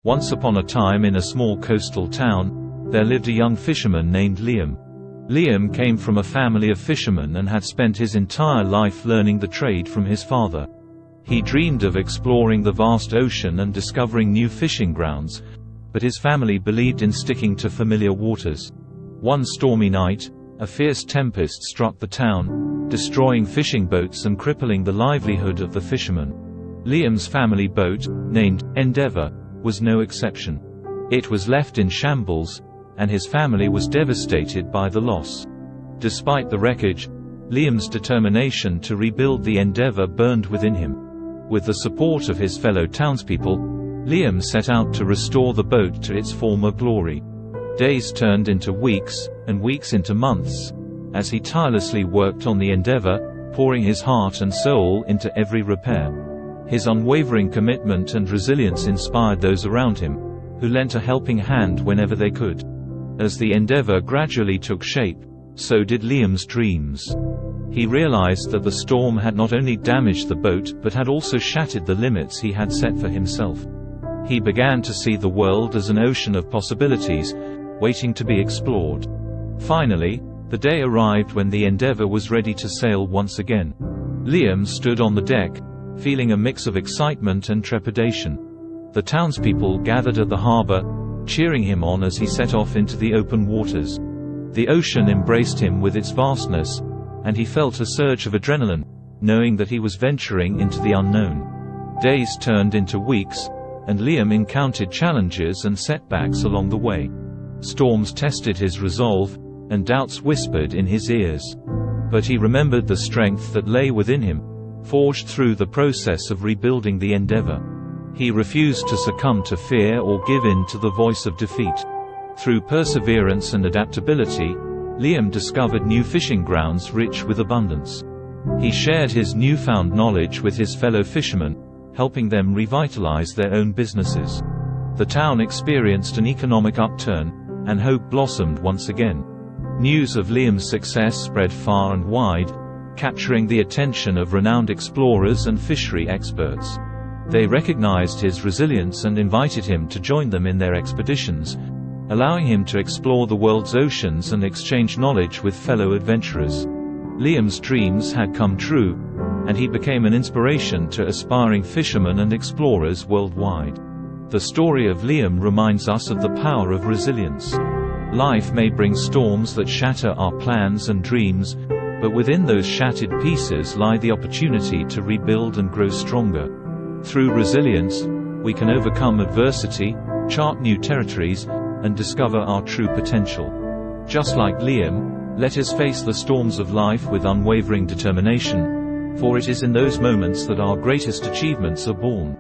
Once upon a time in a small coastal town, there lived a young fisherman named Liam. Liam came from a family of fishermen and had spent his entire life learning the trade from his father. He dreamed of exploring the vast ocean and discovering new fishing grounds, but his family believed in sticking to familiar waters. One stormy night, a fierce tempest struck the town, destroying fishing boats and crippling the livelihood of the fishermen. Liam's family boat, named Endeavour, was no exception. It was left in shambles, and his family was devastated by the loss. Despite the wreckage, Liam's determination to rebuild the Endeavour burned within him. With the support of his fellow townspeople, Liam set out to restore the boat to its former glory. Days turned into weeks, and weeks into months, as he tirelessly worked on the Endeavour, pouring his heart and soul into every repair. His unwavering commitment and resilience inspired those around him, who lent a helping hand whenever they could. As the Endeavour gradually took shape, so did Liam's dreams. He realized that the storm had not only damaged the boat but had also shattered the limits he had set for himself. He began to see the world as an ocean of possibilities, waiting to be explored. Finally, the day arrived when the Endeavour was ready to sail once again. Liam stood on the deck, feeling a mix of excitement and trepidation. The townspeople gathered at the harbor, cheering him on as he set off into the open waters. The ocean embraced him with its vastness, and he felt a surge of adrenaline, knowing that he was venturing into the unknown. Days turned into weeks, and Liam encountered challenges and setbacks along the way. Storms tested his resolve, and doubts whispered in his ears. But he remembered the strength that lay within him, forged through the process of rebuilding the Endeavour. He refused to succumb to fear or give in to the voice of defeat. Through perseverance and adaptability, Liam discovered new fishing grounds rich with abundance. He shared his newfound knowledge with his fellow fishermen, helping them revitalize their own businesses. The town experienced an economic upturn, and hope blossomed once again. News of Liam's success spread far and wide, capturing the attention of renowned explorers and fishery experts. They recognized his resilience and invited him to join them in their expeditions, allowing him to explore the world's oceans and exchange knowledge with fellow adventurers. Liam's dreams had come true, and he became an inspiration to aspiring fishermen and explorers worldwide. The story of Liam reminds us of the power of resilience. Life may bring storms that shatter our plans and dreams, but within those shattered pieces lie the opportunity to rebuild and grow stronger. Through resilience, we can overcome adversity, chart new territories, and discover our true potential. Just like Liam, let us face the storms of life with unwavering determination, for it is in those moments that our greatest achievements are born.